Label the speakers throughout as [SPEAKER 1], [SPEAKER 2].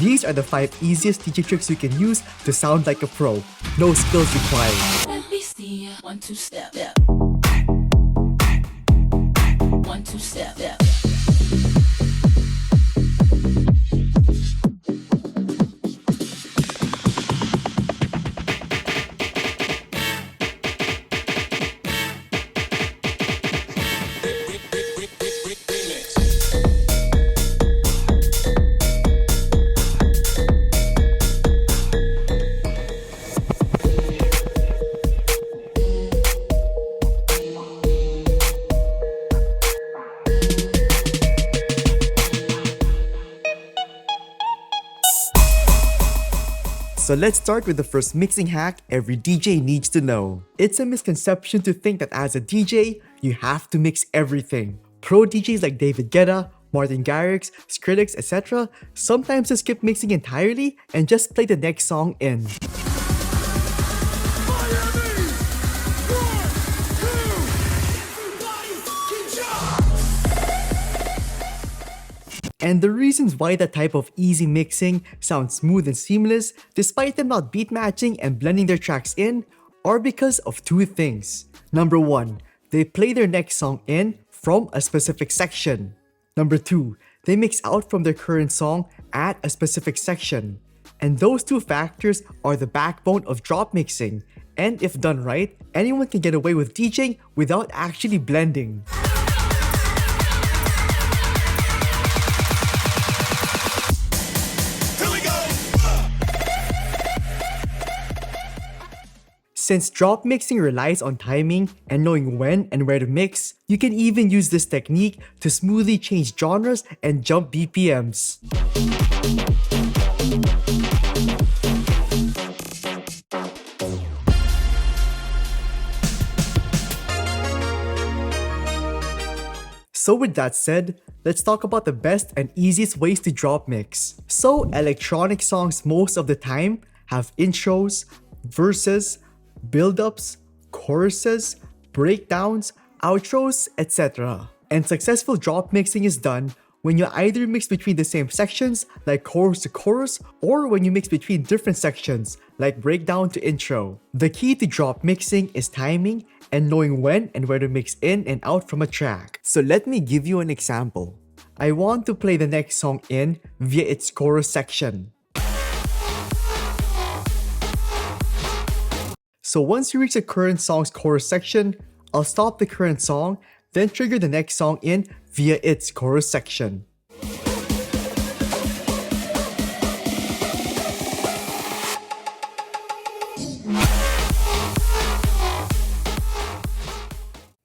[SPEAKER 1] These are the 5 easiest DJ tricks you can use to sound like a pro. No skills required.
[SPEAKER 2] Let me see ya. 1, 2 step. 1, 2 step.
[SPEAKER 1] So let's start with the first mixing hack every DJ needs to know. It's a misconception to think that as a DJ, you have to mix everything. Pro DJs like David Guetta, Martin Garrix, Skrillex, etc. sometimes just skip mixing entirely and just play the next song in. And the reasons why that type of easy mixing sounds smooth and seamless, despite them not beat matching and blending their tracks in, are because of 2 things. Number 1, they play their next song in from a specific section. Number 2, they mix out from their current song at a specific section. And those 2 factors are the backbone of drop mixing. And if done right, anyone can get away with DJing without actually blending. Since drop mixing relies on timing and knowing when and where to mix, you can even use this technique to smoothly change genres and jump BPMs. So with that said, let's talk about the best and easiest ways to drop mix. So electronic songs most of the time have intros, verses, build-ups, choruses, breakdowns, outros, etc. And successful drop mixing is done when you either mix between the same sections, like chorus to chorus, or when you mix between different sections, like breakdown to intro. The key to drop mixing is timing and knowing when and where to mix in and out from a track. So let me give you an example. I want to play the next song in via its chorus section. So once you reach the current song's chorus section, I'll stop the current song, then trigger the next song in via its chorus section.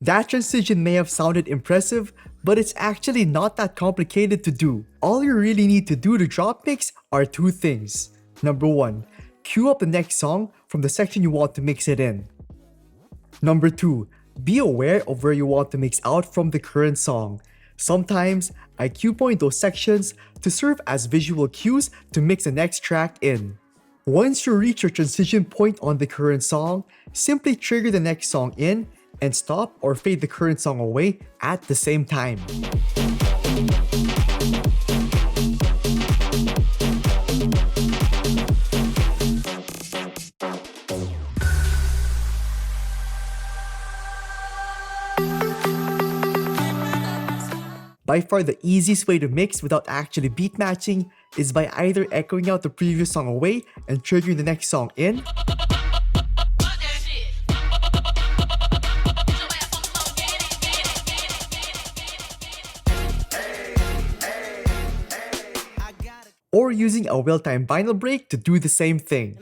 [SPEAKER 1] That transition may have sounded impressive, but it's actually not that complicated to do. All you really need to do to drop mix are 2 things. Number 1, cue up the next song from the section you want to mix it in. Number 2, be aware of where you want to mix out from the current song. Sometimes, I cue point those sections to serve as visual cues to mix the next track in. Once you reach your transition point on the current song, simply trigger the next song in and stop or fade the current song away at the same time. By far the easiest way to mix without actually beat matching is by either echoing out the previous song away and triggering the next song in, or using a well-timed vinyl break to do the same thing.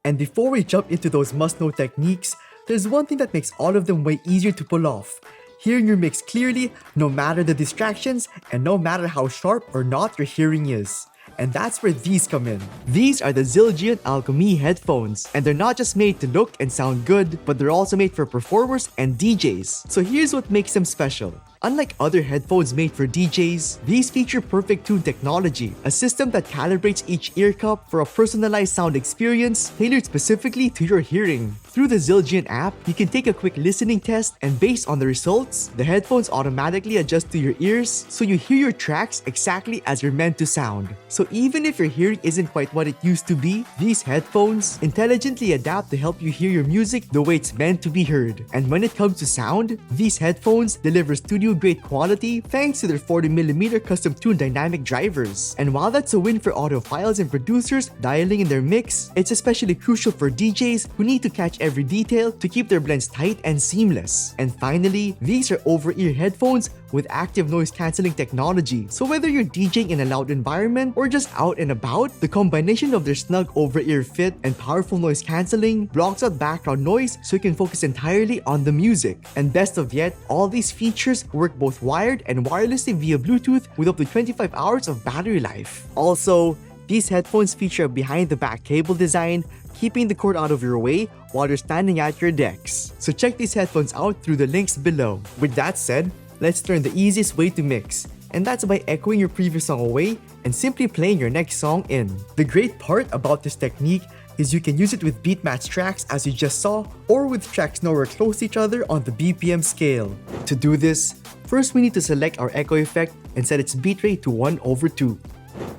[SPEAKER 1] And before we jump into those must-know techniques, there's one thing that makes all of them way easier to pull off. Hearing your mix clearly, no matter the distractions, and no matter how sharp or not your hearing is. And that's where these come in. These are the Zildjian Alchemy headphones, and they're not just made to look and sound good, but they're also made for performers and DJs. So here's what makes them special. Unlike other headphones made for DJs, these feature Perfect Tune technology, a system that calibrates each ear cup for a personalized sound experience tailored specifically to your hearing. Through the Zildjian app, you can take a quick listening test, and based on the results, the headphones automatically adjust to your ears so you hear your tracks exactly as you're meant to sound. So even if your hearing isn't quite what it used to be, these headphones intelligently adapt to help you hear your music the way it's meant to be heard. And when it comes to sound, these headphones deliver studio-grade quality thanks to their 40mm custom-tuned dynamic drivers. And while that's a win for audiophiles and producers dialing in their mix, it's especially crucial for DJs who need to catch every detail to keep their blends tight and seamless. And finally, these are over-ear headphones with active noise cancelling technology. So whether you're DJing in a loud environment or just out and about, the combination of their snug over-ear fit and powerful noise cancelling blocks out background noise so you can focus entirely on the music. And best of yet, all these features work both wired and wirelessly via Bluetooth with up to 25 hours of battery life. Also, these headphones feature a behind-the-back cable design, keeping the cord out of your way while you're standing at your decks. So check these headphones out through the links below. With that said, let's learn the easiest way to mix, and that's by echoing your previous song away and simply playing your next song in. The great part about this technique is you can use it with beat match tracks as you just saw, or with tracks nowhere close to each other on the BPM scale. To do this, first we need to select our echo effect and set its beat rate to 1/2.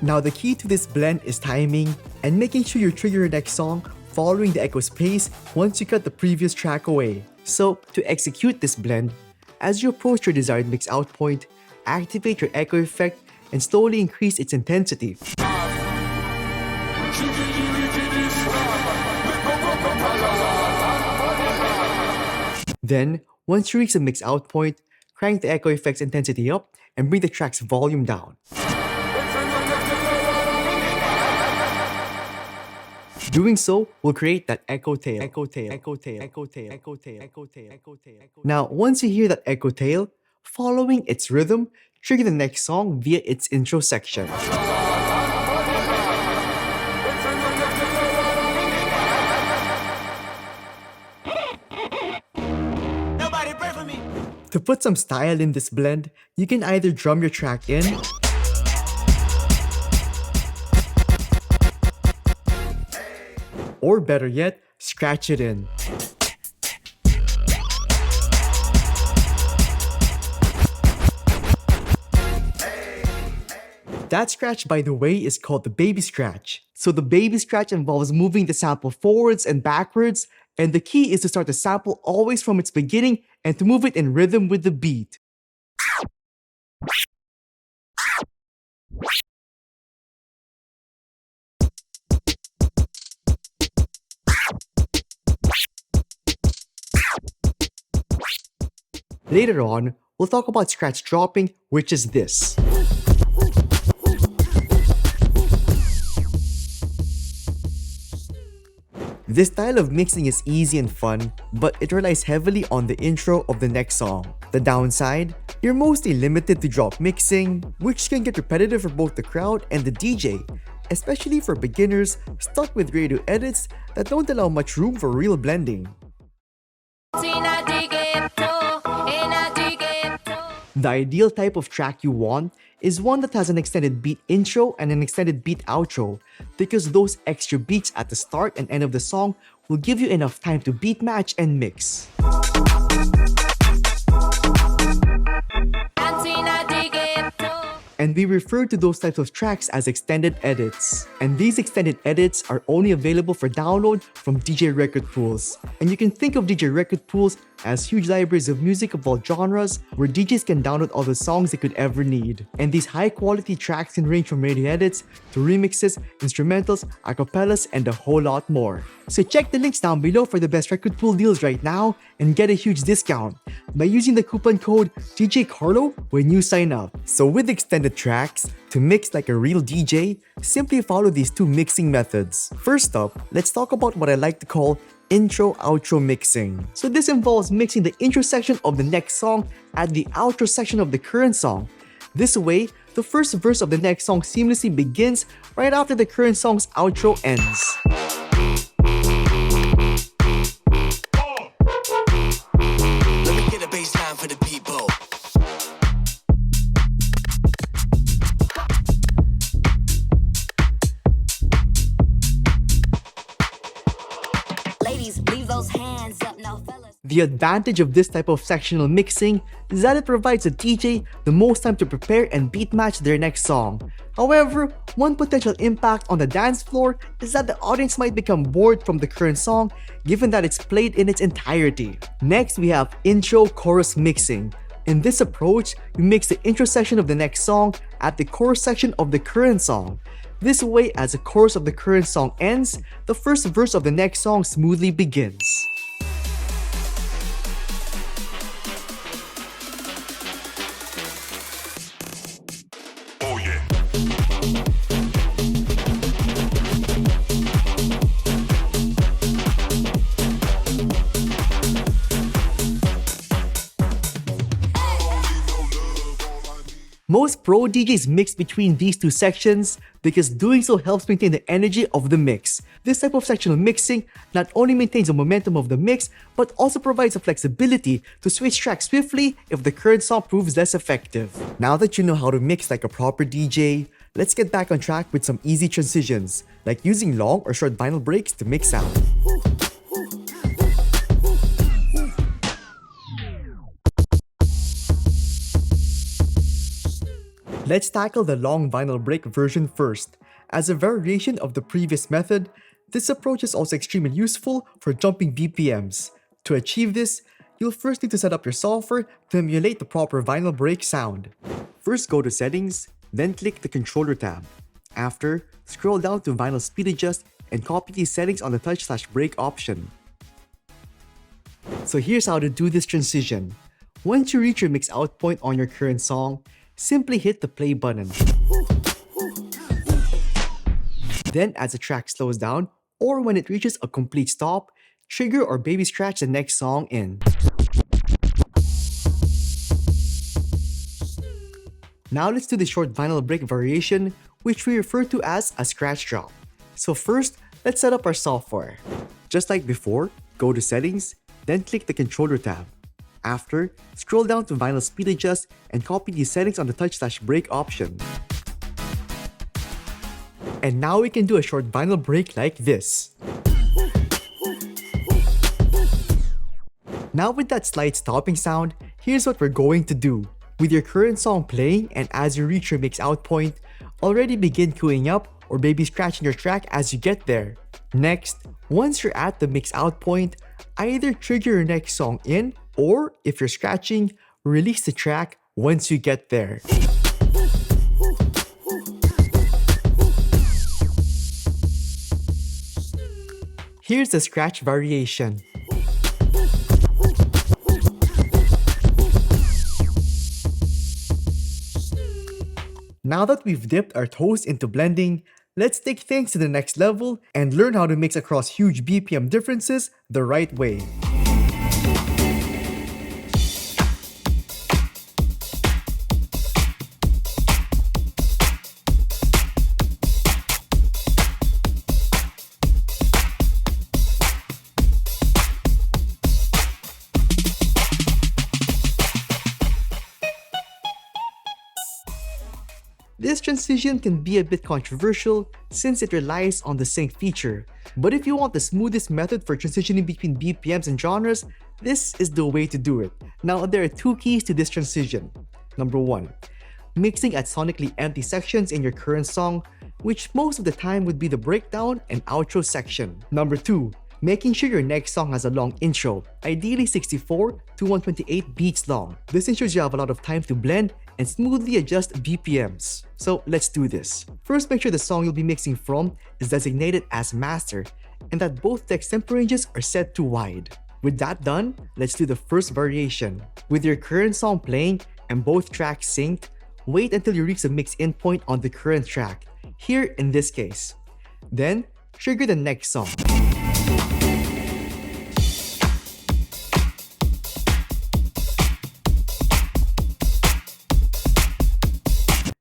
[SPEAKER 1] Now the key to this blend is timing and making sure you trigger your next song following the echo's pace once you cut the previous track away. So to execute this blend, as you approach your desired mix out point, activate your echo effect and slowly increase its intensity. Then, once you reach the mix out point, crank the echo effect's intensity up and bring the track's volume down. Doing so will create that echo tail. Now, once you hear that echo tail, following its rhythm, trigger the next song via its intro section.
[SPEAKER 3] Nobody pray for me.
[SPEAKER 1] To put some style in this blend, you can either drum your track in, or better yet, scratch it in. That scratch, by the way, is called the baby scratch. So the baby scratch involves moving the sample forwards and backwards, and the key is to start the sample always from its beginning and to move it in rhythm with the beat. Later on, we'll talk about scratch dropping, which is this. This style of mixing is easy and fun, but it relies heavily on the intro of the next song. The downside? You're mostly limited to drop mixing, which can get repetitive for both the crowd and the DJ, especially for beginners stuck with radio edits that don't allow much room for real blending. The ideal type of track you want is one that has an extended beat intro and an extended beat outro, because those extra beats at the start and end of the song will give you enough time to beat match and mix. And we refer to those types of tracks as extended edits. And these extended edits are only available for download from DJ Record Pools. And you can think of DJ Record Pools as huge libraries of music of all genres where DJs can download all the songs they could ever need. And these high quality tracks can range from radio edits to remixes, instrumentals, acapellas, and a whole lot more. So check the links down below for the best record pool deals right now and get a huge discount by using the coupon code DJ Carlo when you sign up. So with extended tracks, to mix like a real DJ, simply follow these two mixing methods. First up, let's talk about what I like to call intro-outro mixing. So this involves mixing the intro section of the next song at the outro section of the current song. This way, the first verse of the next song seamlessly begins right after the current song's outro ends.
[SPEAKER 3] Let me get a bass line for the people.
[SPEAKER 4] fellas, leave those hands up now, fellas.
[SPEAKER 1] The advantage of this type of sectional mixing is that it provides a DJ the most time to prepare and beat match their next song. However, one potential impact on the dance floor is that the audience might become bored from the current song given that it's played in its entirety. Next, we have intro-chorus mixing. In this approach, you mix the intro section of the next song at the chorus section of the current song. This way, as the chorus of the current song ends, the first verse of the next song smoothly begins.
[SPEAKER 5] Oh yeah.
[SPEAKER 1] Most pro DJs mix between these two sections because doing so helps maintain the energy of the mix. This type of sectional mixing not only maintains the momentum of the mix, but also provides the flexibility to switch tracks swiftly if the current song proves less effective. Now that you know how to mix like a proper DJ, let's get back on track with some easy transitions, like using long or short vinyl breaks to mix out. Let's tackle the long vinyl break version first. As a variation of the previous method, this approach is also extremely useful for jumping BPMs. To achieve this, you'll first need to set up your software to emulate the proper vinyl break sound. First, go to Settings, then click the Controller tab. After, scroll down to Vinyl Speed Adjust and copy these settings on the touch/break option. So here's how to do this transition. Once you reach your mix out point on your current song, simply hit the play button. Then as the track slows down, or when it reaches a complete stop, trigger or baby scratch the next song in. Now let's do the short vinyl break variation, which we refer to as a scratch drop. So first, let's set up our software. Just like before, go to Settings, then click the Controller tab. After, scroll down to Vinyl Speed Adjust and copy these settings on the touch/break option. And now we can do a short vinyl break like this. Now with that slight stopping sound, here's what we're going to do. With your current song playing and as you reach your mix out point, already begin queuing up or baby scratching your track as you get there. Next, once you're at the mix out point, either trigger your next song in, or if you're scratching, release the track once you get there. Here's the scratch variation. Now that we've dipped our toes into blending, let's take things to the next level and learn how to mix across huge BPM differences the right way. This transition can be a bit controversial since it relies on the sync feature, but if you want the smoothest method for transitioning between BPMs and genres, this is the way to do it. Now there are two keys to this transition. Number 1, mixing at sonically empty sections in your current song, which most of the time would be the breakdown and outro section. Number 2, making sure your next song has a long intro, ideally 64 to 128 beats long. This ensures you have a lot of time to blend and smoothly adjust BPMs. So let's do this. First, make sure the song you'll be mixing from is designated as master and that both the extempo ranges are set to wide. With that done, let's do the first variation. With your current song playing and both tracks synced, wait until you reach the mix in point on the current track, here in this case. Then, trigger the next song.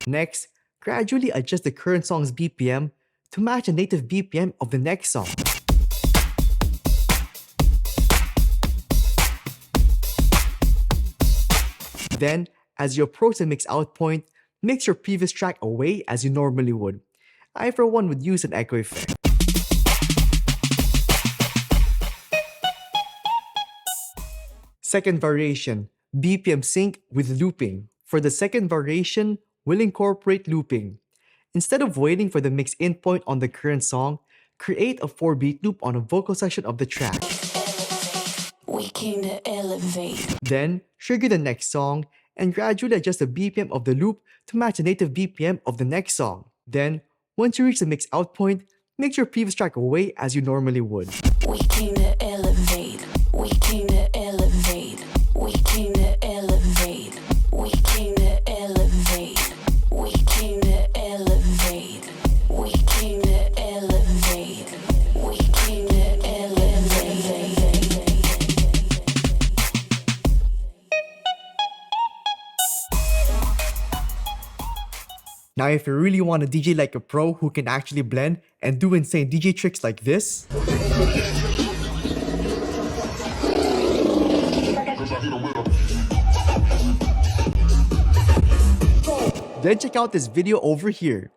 [SPEAKER 1] Next, gradually adjust the current song's BPM to match the native BPM of the next song. Then, as you approach the mix out point, mix your previous track away as you normally would. I for one would use an echo effect. Second variation, BPM sync with looping. For the second variation, we'll incorporate looping. Instead of waiting for the mix endpoint on the current song, create a 4-beat loop on a vocal section of the track.
[SPEAKER 2] We came to elevate.
[SPEAKER 1] Then, trigger the next song and gradually adjust the BPM of the loop to match the native BPM of the next song. Then, once you reach the mix out point, mix your previous track away as you normally would.
[SPEAKER 2] We came to elevate. We came to elevate. We came to elevate. We came to elevate. We came to elevate. We came to elevate. We came to elevate.
[SPEAKER 1] Now, if you really want a DJ like a pro who can actually blend and do insane DJ tricks like this, then check out this video over here.